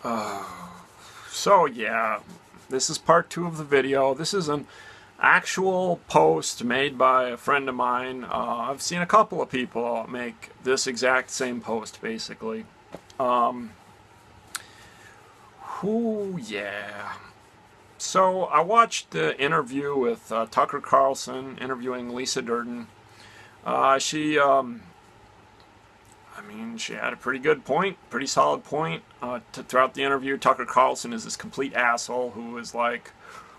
So yeah, this is part 2 of the video. This is an actual post made by a friend of mine. I've seen a couple of people make this exact same post, basically. Yeah. So I watched the interview with Tucker Carlson interviewing Lisa Durden. She had a pretty good point, pretty solid point. Throughout the interview, Tucker Carlson is this complete asshole who is like,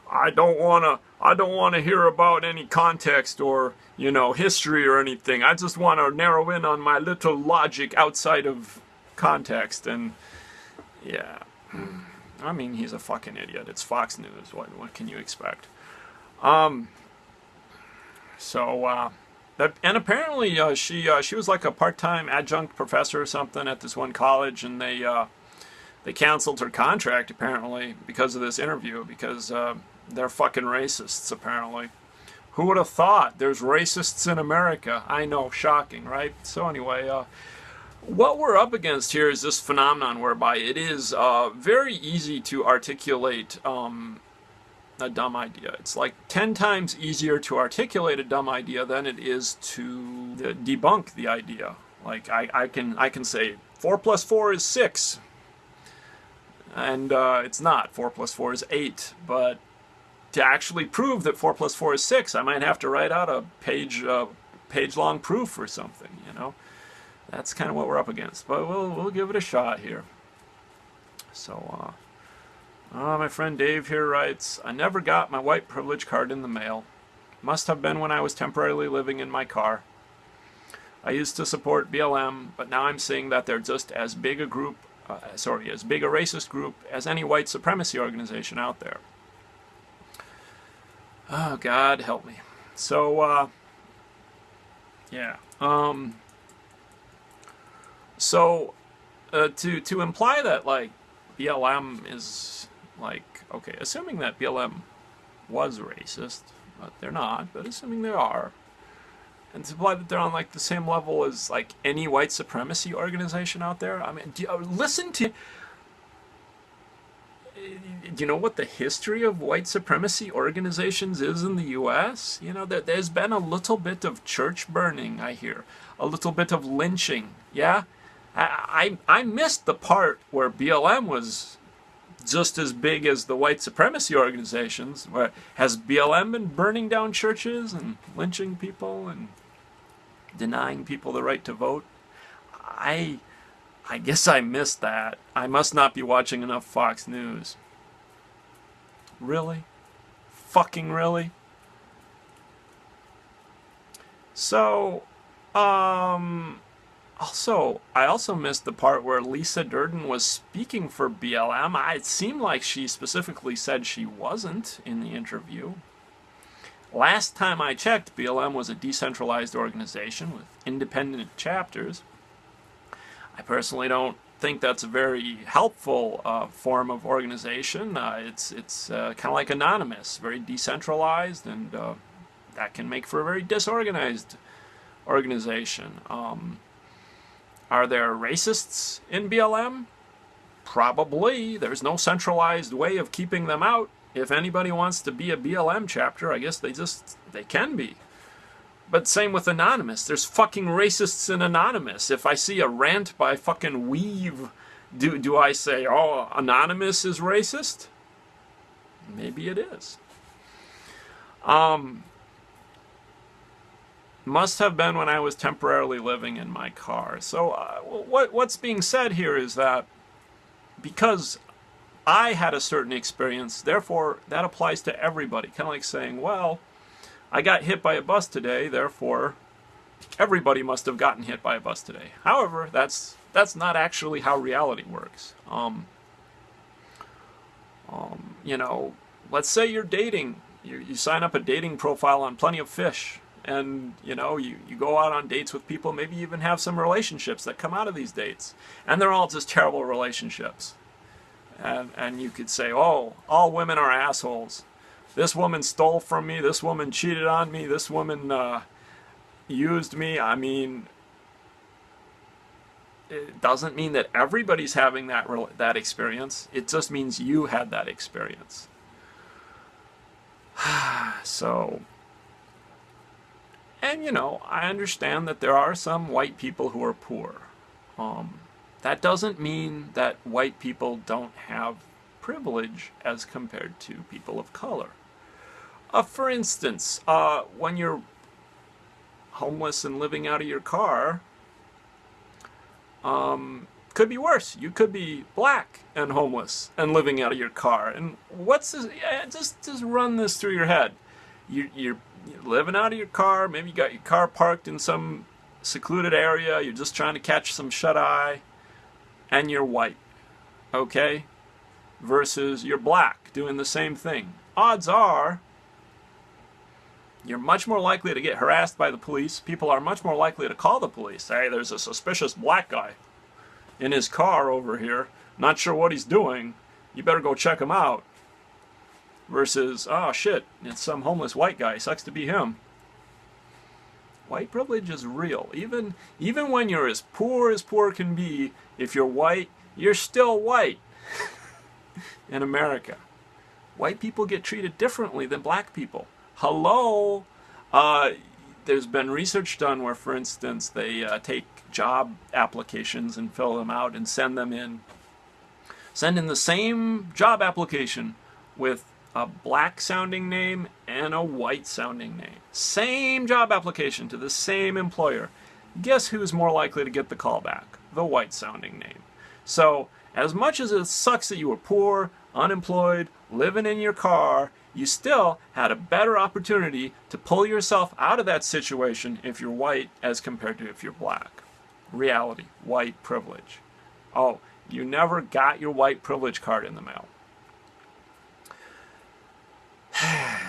I don't wanna hear about any context or, history or anything. I just want to narrow in on my little logic outside of context. And yeah, he's a fucking idiot. It's Fox News. What can you expect? Um, so and apparently she was like a part-time adjunct professor or something at this one college, and they canceled her contract apparently because of this interview, because they're fucking racists apparently. Who would have thought? There's racists in America. I know, shocking, right? So anyway, what we're up against here is this phenomenon whereby it is very easy to articulate a dumb idea. It's like 10 times easier to articulate a dumb idea than it is to debunk the idea. Like I can say 4 plus 4 is 6, and it's not. 4 plus 4 is 8. But to actually prove that 4 plus 4 is 6, I might have to write out a page-long proof or something. That's kind of what we're up against. But we'll give it a shot here. So. My friend Dave here writes, I never got my white privilege card in the mail. Must have been when I was temporarily living in my car. I used to support BLM, but now I'm seeing that they're just as big a group, as big a racist group as any white supremacy organization out there. Oh, God help me. So, yeah. To imply that, like, BLM is like, okay, assuming that BLM was racist, but they're not, but assuming they are, and to imply that they're on like the same level as like any white supremacy organization out there. Listen to, do you know what the history of white supremacy organizations is in the U.S.? There's been a little bit of church burning, I hear, a little bit of lynching. Yeah, I missed the part where BLM was just as big as the white supremacy organizations. Has BLM been burning down churches and lynching people and denying people the right to vote? I guess I missed that. I must not be watching enough Fox News. Really? Fucking really? So, I also missed the part where Lisa Durden was speaking for BLM. It seemed like she specifically said she wasn't in the interview. Last time I checked, BLM was a decentralized organization with independent chapters. I personally don't think that's a very helpful form of organization. It's kind of like anonymous, very decentralized, and that can make for a very disorganized organization. Are there racists in BLM? Probably. There's no centralized way of keeping them out. If anybody wants to be a BLM chapter, I guess they can be. But same with Anonymous. There's fucking racists in Anonymous. If I see a rant by fucking Weave, do I say, oh, Anonymous is racist? Maybe it is. Must have been when I was temporarily living in my car. So what's being said here is that because I had a certain experience, therefore that applies to everybody. Kind of like saying, well, I got hit by a bus today, therefore everybody must have gotten hit by a bus today. However, that's not actually how reality works. Let's say you're dating. You sign up a dating profile on Plenty of Fish. And, you go out on dates with people, maybe you even have some relationships that come out of these dates. And they're all just terrible relationships. And you could say, oh, all women are assholes. This woman stole from me, this woman cheated on me, this woman used me. it doesn't mean that everybody's having that experience. It just means you had that experience. So, and you know, I understand that there are some white people who are poor. That doesn't mean that white people don't have privilege as compared to people of color. For instance, when you're homeless and living out of your car, could be worse. You could be black and homeless and living out of your car. And what's this? Yeah, just run this through your head. You're living out of your car. Maybe you got your car parked in some secluded area. You're just trying to catch some shut eye, and you're white. Okay, versus you're black doing the same thing. Odds are you're much more likely to get harassed by the police. People are much more likely to call the police. Hey, there's a suspicious black guy in his car over here. Not sure what he's doing. You better go check him out. Versus, oh shit, it's some homeless white guy. Sucks to be him. White privilege is real. Even when you're as poor can be, if you're white, you're still white in America. White people get treated differently than black people. Hello? There's been research done where, for instance, they take job applications and fill them out and send in the same job application with a black sounding name and a white sounding name. Same job application to the same employer. Guess who's more likely to get the call back? The white sounding name. So, as much as it sucks that you were poor, unemployed, living in your car, you still had a better opportunity to pull yourself out of that situation if you're white as compared to if you're black. Reality, white privilege. Oh, you never got your white privilege card in the mail.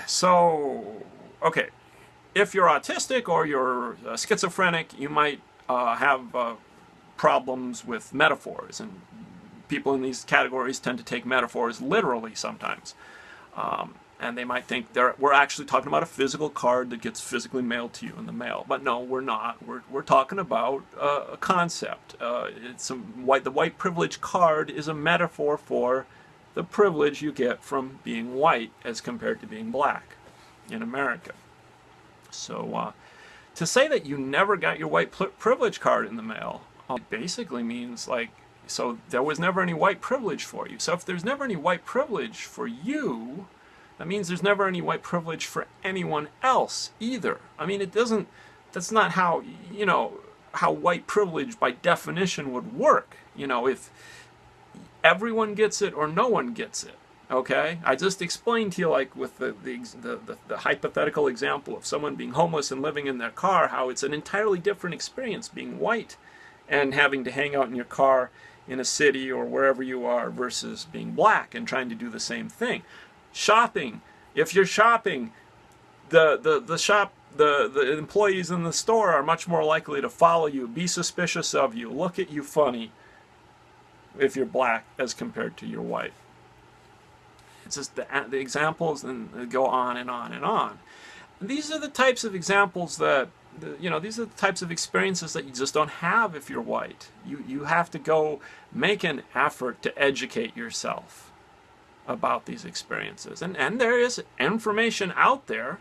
So, okay, if you're autistic or you're schizophrenic, you might have problems with metaphors, and people in these categories tend to take metaphors literally sometimes. And they might think we're actually talking about a physical card that gets physically mailed to you in the mail. But no, we're not. We're talking about a concept. The white privilege card is a metaphor for the privilege you get from being white as compared to being black in America. So to say that you never got your white privilege card in the mail, it basically means so there was never any white privilege for you. So if there's never any white privilege for you, that means there's never any white privilege for anyone else either. I mean, that's not how, how white privilege by definition would work. If everyone gets it or no one gets it, okay? I just explained to you, with the hypothetical example of someone being homeless and living in their car, how it's an entirely different experience being white and having to hang out in your car in a city or wherever you are versus being black and trying to do the same thing. Shopping. If you're shopping, the employees in the store are much more likely to follow you, be suspicious of you, look at you funny if you're black as compared to your white. It's just the examples and go on and on and on. These are the types of examples that these are the types of experiences that you just don't have if you're white. You have to go make an effort to educate yourself about these experiences. And there is information out there.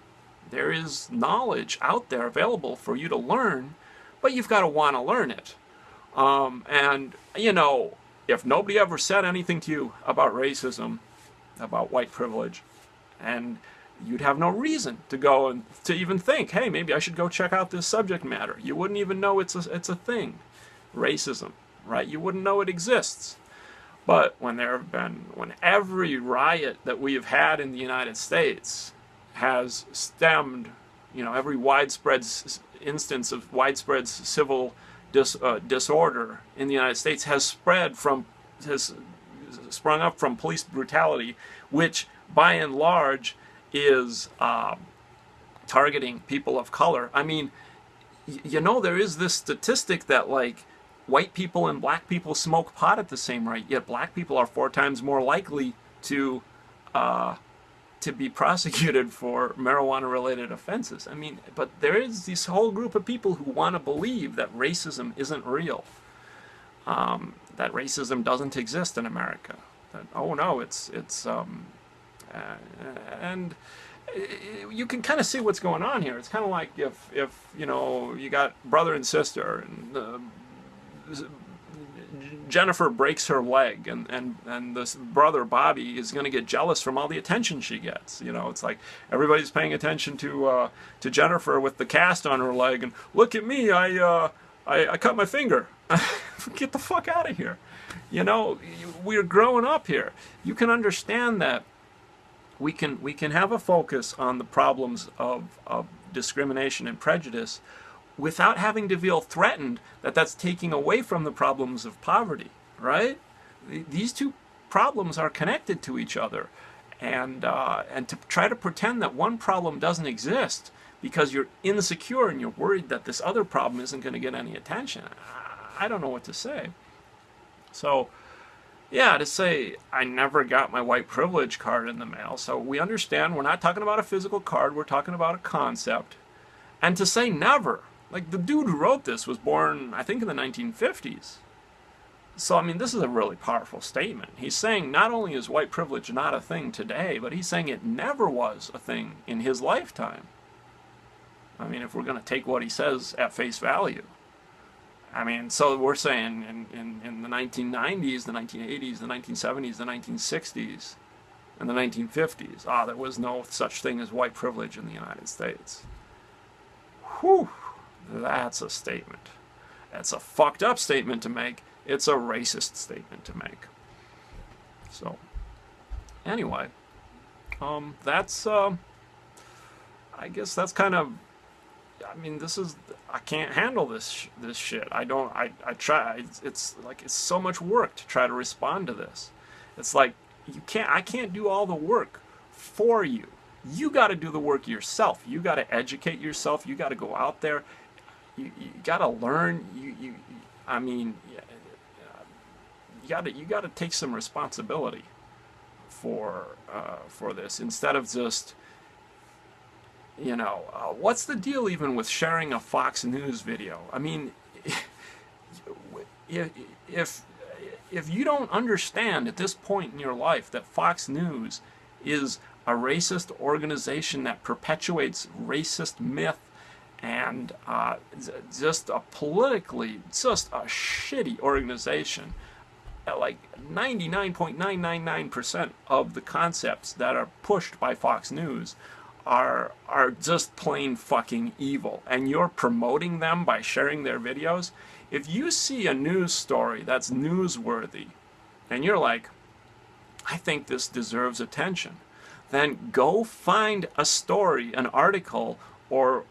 There is knowledge out there available for you to learn, but you've got to want to learn it. If nobody ever said anything to you about racism, about white privilege, and you'd have no reason to go and to even think, hey, maybe I should go check out this subject matter. You wouldn't even know it's a thing. Racism, right? You wouldn't know it exists. But when every riot that we have had in the United States has stemmed, every widespread instance of widespread civil disorder in the United States has sprung up from police brutality, which by and large is targeting people of color. I mean, there is this statistic that white people and black people smoke pot at the same rate, yet black people are 4 times more likely to be prosecuted for marijuana-related offenses. I mean, but there is this whole group of people who want to believe that racism isn't real. that racism doesn't exist in America. That, oh no, and you can kind of see what's going on here. It's kind of like if you know, you got brother and sister, and Jennifer breaks her leg, and this brother Bobby is going to get jealous from all the attention she gets. You know, it's like everybody's paying attention to Jennifer with the cast on her leg, and look at me, I cut my finger. Get the fuck out of here. You know, we're growing up here. You can understand that we can have a focus on the problems of discrimination and prejudice without having to feel threatened that that's taking away from the problems of poverty, right? These two problems are connected to each other, and to try to pretend that one problem doesn't exist because you're insecure and you're worried that this other problem isn't going to get any attention, I don't know what to say. So, yeah, to say I never got my white privilege card in the mail, so we understand we're not talking about a physical card, we're talking about a concept. And to say never, like the dude who wrote this was born, I think, in the 1950s. So, I mean, this is a really powerful statement. He's saying not only is white privilege not a thing today, but he's saying it never was a thing in his lifetime. I mean, if we're going to take what he says at face value. I mean, so we're saying in the 1990s, the 1980s, the 1970s, the 1960s, and the 1950s, there was no such thing as white privilege in the United States. Whew, that's a statement. That's a fucked up statement to make. It's a racist statement to make. So, anyway, that's, I guess that's kind of, I mean, I can't handle this shit. I try. It's like, it's so much work to try to respond to this. It's like, I can't do all the work for you. You got to do the work yourself. You got to educate yourself. You got to go out there. You got to learn. I mean, you got to take some responsibility for this, instead of just, you know, what's the deal even with sharing a Fox News video? I mean, if you don't understand at this point in your life that Fox News is a racist organization that perpetuates racist myth and just a politically, just a shitty organization, like 99.999% of the concepts that are pushed by Fox News are just plain fucking evil, and you're promoting them by sharing their videos. If you see a news story that's newsworthy and you're like, I think this deserves attention, then go find a story, an article, or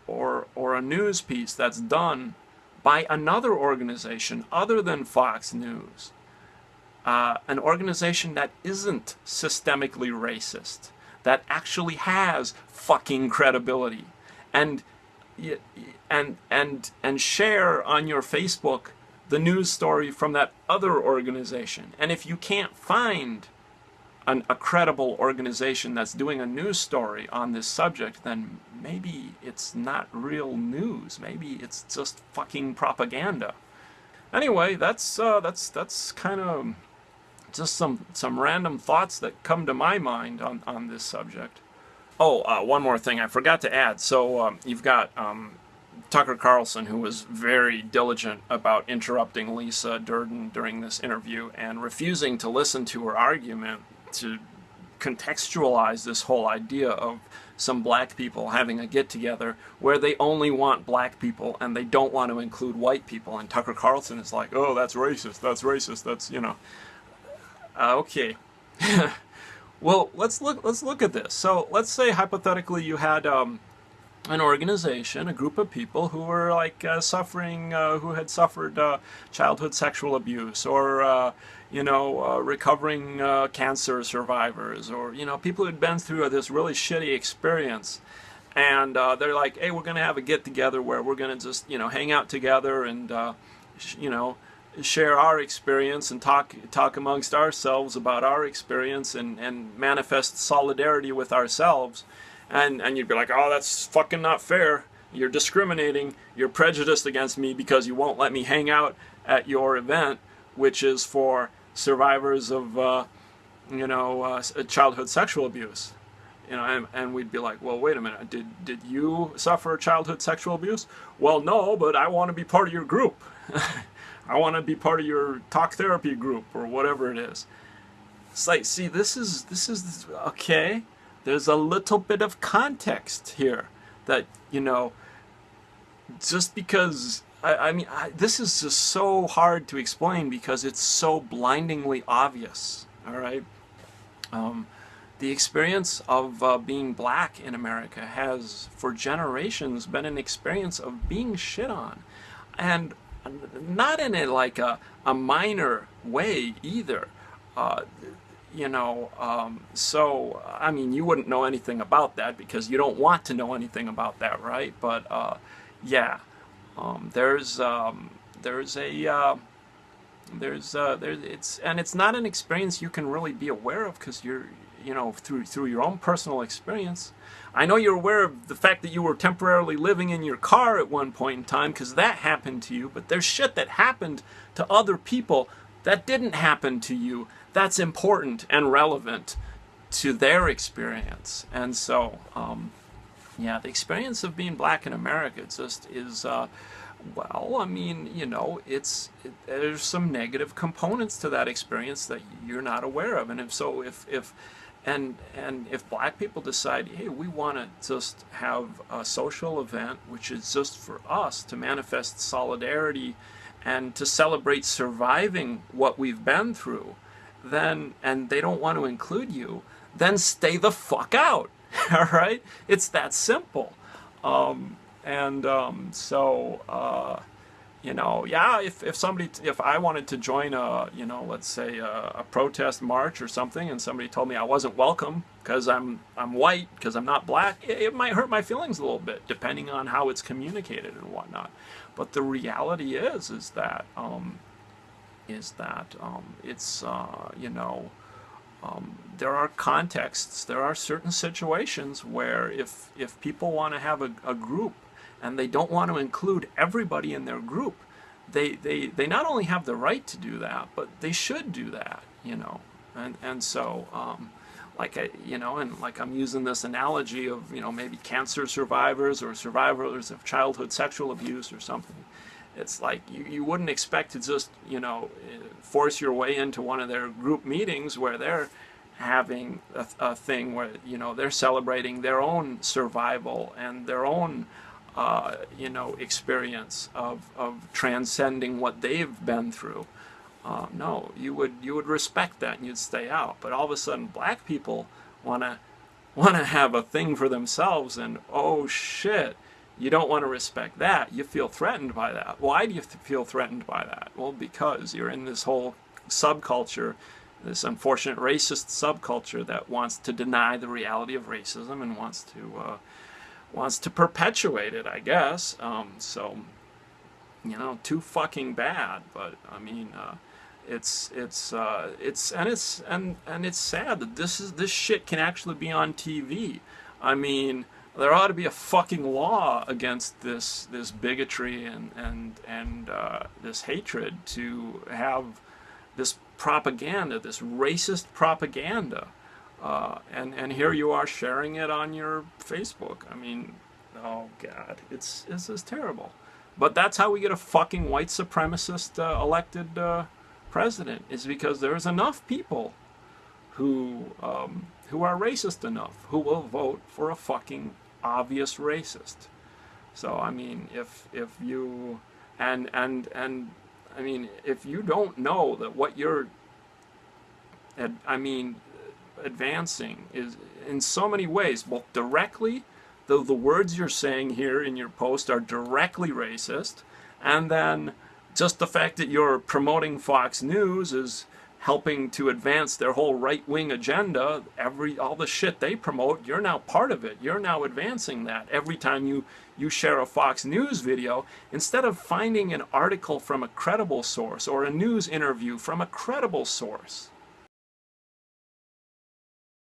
a news piece that's done by another organization other than Fox News, an organization that isn't systemically racist, that actually has fucking credibility, and share on your Facebook the news story from that other organization. And if you can't find a credible organization that's doing a news story on this subject, then maybe it's not real news. Maybe it's just fucking propaganda. Anyway, that's kind of just some random thoughts that come to my mind on this subject. Oh, one more thing I forgot to add. So you've got Tucker Carlson, who was very diligent about interrupting Lisa Durden during this interview and refusing to listen to her argument to contextualize this whole idea of some black people having a get-together where they only want black people and they don't want to include white people. And Tucker Carlson is like, oh, that's racist, that's, you know. Okay. Well, let's look at this. So let's say hypothetically you had an organization, a group of people who were like suffering, who had suffered childhood sexual abuse, or recovering cancer survivors, or people who had been through this really shitty experience, and they're like, hey, we're gonna have a get together where we're gonna just hang out together and share our experience and talk amongst ourselves about our experience and manifest solidarity with ourselves. And you'd be like, oh, that's fucking not fair. You're discriminating. You're prejudiced against me because you won't let me hang out at your event which is for survivors of, childhood sexual abuse. And we'd be like, well, wait a minute, did you suffer childhood sexual abuse? Well, no, but I want to be part of your group. I want to be part of your talk therapy group or whatever it is. It's like, see, this is okay. There's a little bit of context here that, just because, this is just so hard to explain because it's so blindingly obvious, all right? The experience of being black in America has, for generations, been an experience of being shit on. And not in a minor way either. So, I mean, you wouldn't know anything about that because you don't want to know anything about that, right? But, yeah, it's not an experience you can really be aware of because you're, through your own personal experience. I know you're aware of the fact that you were temporarily living in your car at one point in time because that happened to you, but there's shit that happened to other people that didn't happen to you that's important and relevant to their experience. And so, yeah, the experience of being black in America just is, well, I mean, there's some negative components to that experience that you're not aware of. And if black people decide, hey, we want to just have a social event which is just for us to manifest solidarity and to celebrate surviving what we've been through, then, and they don't want to include you, then stay the fuck out. All right? It's that simple. Yeah, if I wanted to join let's say a protest march or something, and somebody told me I wasn't welcome because I'm white, because I'm not black, it might hurt my feelings a little bit, depending on how it's communicated and whatnot. But the reality is that there are contexts, there are certain situations where if people want to have a group and they don't want to include everybody in their group, they not only have the right to do that, but they should do that, and so I'm using this analogy of maybe cancer survivors or survivors of childhood sexual abuse or something. It's like you wouldn't expect to just force your way into one of their group meetings where they're having a thing where they're celebrating their own survival and their own experience of transcending what they've been through. No, you would respect that and you'd stay out. But all of a sudden, black people want to have a thing for themselves, and oh shit, you don't want to respect that. You feel threatened by that. Why do you feel threatened by that? Well, because you're in this whole subculture, this unfortunate racist subculture that wants to deny the reality of racism and wants to perpetuate it, I guess. Too fucking bad. But I mean, it's sad that this shit can actually be on TV. I mean, there ought to be a fucking law against this bigotry and this hatred, to have this propaganda, this racist propaganda. And here you are sharing it on your Facebook. I mean, oh God, it's just terrible. But that's how we get a fucking white supremacist elected president, is because there's enough people who are racist enough who will vote for a fucking obvious racist. So I mean, if you if you don't know that what you're advancing is in so many ways, both directly, though the words you're saying here in your post are directly racist, and then just the fact that you're promoting Fox News is helping to advance their whole right-wing agenda. All the shit they promote, you're now part of it. You're now advancing that. Every time you share a Fox News video, instead of finding an article from a credible source or a news interview from a credible source,